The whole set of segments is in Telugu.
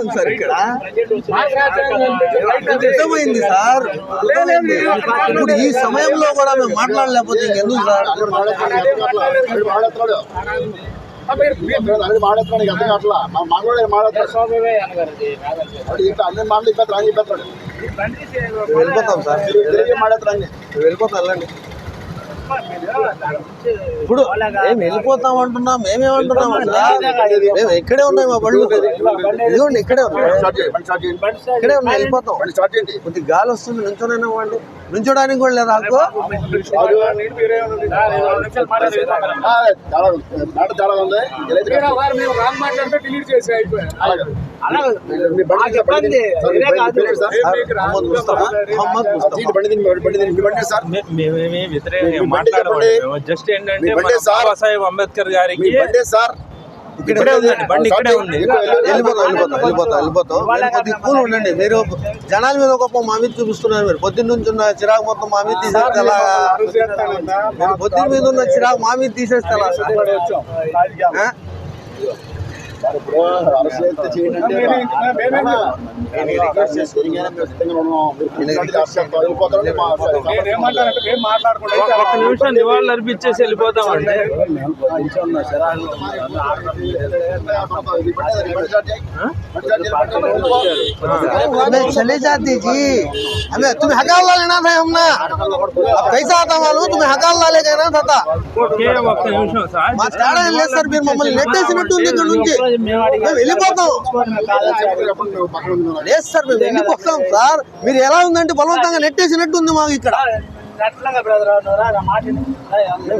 ఉంది సార్ ఇక్కడ నిజమైంది సార్. ఇప్పుడు ఈ సమయంలో కూడా మేము మాట్లాడలేకపోతే ఇంకెందుకు సార్? మాట్లాడుతున్నాడు అర్థం కావట్లా మాట్లాడే మాట్లాడతాడు అన్ని మాటలు ఇబ్బంది వెళ్ళిపోతాం సార్, మాట్లాడుతున్నాను వెళ్ళిపోతాం. వెళ్ళండి. ఇప్పుడు మేము వెళ్ళిపోతాం అంటున్నాం, మేమేమంటున్నాం మేము ఇక్కడే ఉన్నాయి, మా బళ్ళు ఇదిగోండి ఇక్కడే ఉన్నాయి, ఇక్కడే ఉన్నాయి, వెళ్ళిపోతాం. కొద్దిగా గాలి వస్తుంది, నుంచోనైనా ఇవ్వండి. నుంచోడానికి కూడా లేదా నాకు? జస్ట్ ఏంటంటే బాబాసాహెబ్ అంబేద్కర్ గారికి ఇక్కడే ఉందండి, బండి ఇక్కడే ఉంది. వెళ్ళిపోతాం. కొద్దిగా కూల్ ఉండండి. మీరు జనాల మీద గొప్ప మా మీద చూపిస్తున్నారు. మీరు పొద్దున్న నుంచి ఉన్న చిరాకు మొత్తం మా మీద తీసేస్తే మీరు పొద్దున్న మీద ఉన్న చిరాకు మా మీద తీసేస్తే ఒక్క నిమిషం నివాళులు అర్పించేసి వెళ్ళిపోతామండి. चले जाती जी, हमें तुम्हें हकाल ला लेना था, हमने अब कैसा आता मालूम, तुम्हें हकाल ला ले जाना था. మా తేడా లేదు సార్, మీరు మమ్మల్ని నెట్టేసినట్టు ఉంది. ఇక్కడ నుంచి మేము వెళ్ళిపోతాం. లేదు సార్, మేము వెళ్ళిపోతాం సార్. మీరు ఎలా ఉందంటే బలవంతంగా నెట్టేసినట్టు ఉంది మాకు ఇక్కడ.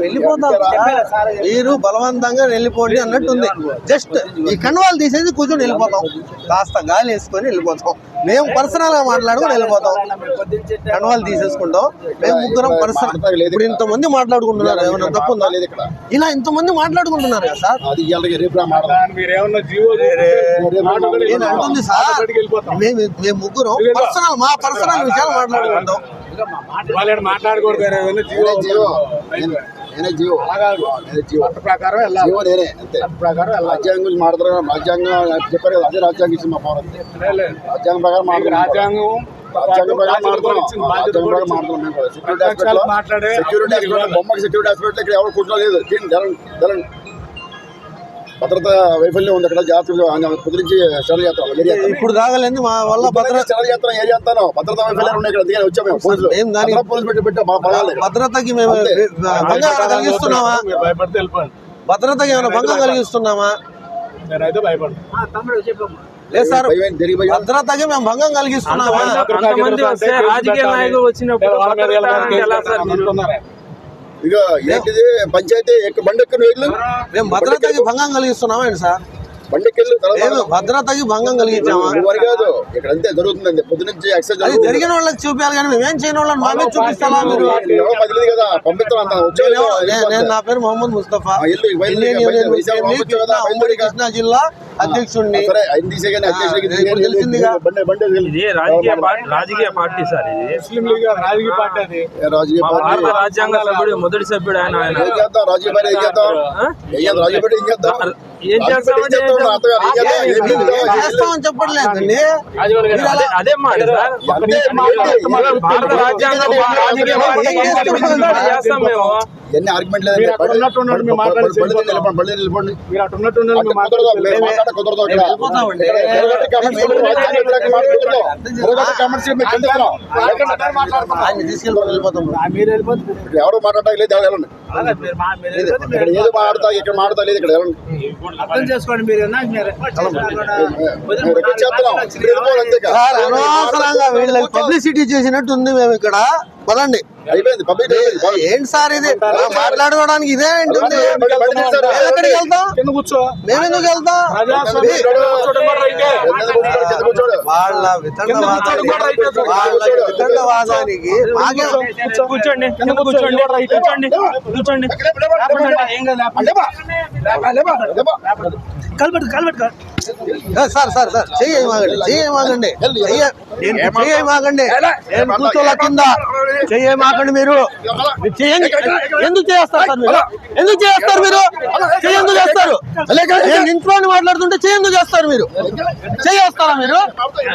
వెళ్ళిపోతాం సార్, మీరు బలవంతంగా వెళ్ళిపోండి అన్నట్టుంది. జస్ట్ ఈ కండువాలు తీసేసి కూర్చొని వెళ్ళిపోతాం, కాస్త గాలి వేసుకొని వెళ్ళిపోతాం. మేము పర్సనల్ గా మాట్లాడుకుని వెళ్ళిపోతాం, కండువాలు తీసేసుకుంటాం. మేము ముగ్గురం పర్సనల్. ఇప్పుడు ఇంతమంది మాట్లాడుకుంటున్నారు, ఏమన్నా తప్పు ఉందా? లేదు ఇక్కడ ఇలా ఇంతమంది మాట్లాడుకుంటున్నారు కదా సార్. నేను అంటుంది సార్, మేము ముగ్గురం పర్సనల్, మా పర్సనల్ విషయాలు మాట్లాడుకుంటాం. మాట్లాడకూడదు ప్రకారం రాజ్యాంగం గురించి మాట్లాడతారు. రాజ్యాంగం చెప్పారు కదా, అదే రాజ్యాంగం ఇచ్చింది మా పౌరం. రాజ్యాంగం ప్రకారం రాజ్యాంగం ప్రకారం బొమ్మకి సెక్యూరిటీ హాస్పిటల్ ఇక్కడ ఎవరు కూర్చోలేదు. భద్రత వైఫల్యం ఉంది అక్కడ. జాతర కుదిరించి శరయాత్ర ఇప్పుడు రాగలేదు మా వల్ల శరయాత్ర ఏ చేస్తాను. భద్రతా వైఫల్యాలు ఉన్నాయి ఇక్కడ. దిగా వచ్చాము పోలీసులు పెట్టి భద్రతకి మేము భంగం కలిగిస్తున్నామా? భద్రతకి ఏమైనా భంగం కలిగిస్తున్నామా? లేదు సార్, భద్రతకి మేము భంగం కలిగిస్తున్నామా? రాజకీయ నాయకులు వచ్చినప్పుడు ఇక ఏంటిది పంచాయతీ బండెక్కను వెళ్ళు. మేము భద్రతకి భంగం కలిగిస్తున్నామా ఏంటి సార్? బండెక్కెళ్ళు. భద్రతకి భంగం కలిగించామా? కాదు, ఇక్కడ అంతే జరుగుతుందండి. పొద్దు నుంచి అది జరిగిన వాళ్ళకి చూపించాలి కానీ మేమేం చేయని వాళ్ళని మా మీద చూపిస్తామా? మీరు కదా పంపిస్తాం. నేను నా పేరు మొహమ్మద్ ముస్తఫా, ఉమ్మడి కృష్ణా జిల్లా అధ్యక్షుడిని. తెలిసిందిగా రాజకీయ పార్టీ సార్ ఇది. ముస్లిం లీగ్ రాజకీయ పార్టీ. అది రాజకీయ భారత రాజ్యాంగ సభ్యుడు, మొదటి సభ్యుడు ఆయన. రాజకీయ పార్టీ ఏం చేస్తామని చేస్తామని చెప్పట్లేదండి. అదే మాట సార్, భారత రాజ్యాంగం చేస్తాం మేము. ఎన్ని ఆర్గ్యుమెంట్ లేదు. ఎవరు మాట్లాడటం లేదు. ఏదో మాట్లాడతా ఇక్కడ మాట్లాడతా లేదు. ఇక్కడ అర్థం చేసుకోండి మీరు. అనవసరంగా వీళ్ళకి పబ్లిసిటీ చేసినట్టుంది. మేము ఇక్కడ పదండి. అయిపోయింది ఏంటి సార్ ఇది మాట్లాడుకోవడానికి? ఇదే ఏంటుంది? ఎక్కడికి వెళ్తాం? మేమెందుకు వెళ్తాం? వాళ్ళ వితండవాదానికి కూర్చోండి, కూర్చోండి. కలబెట్టు సార్ సార్ సార్ చెయ్యమాగండి నేను కూర్చోలా కింద చెయ్యమాకండి మీరు చేయండి. ఎందుకు చేస్తారు సార్ మీరు? ఎందుకు చేస్తారు మీరు? ఎందుకు చేస్తారు? నేను ఇంట్లో మాట్లాడుతుంటే ఎందుకు చేస్తారు మీరు? చేస్తారా మీరు?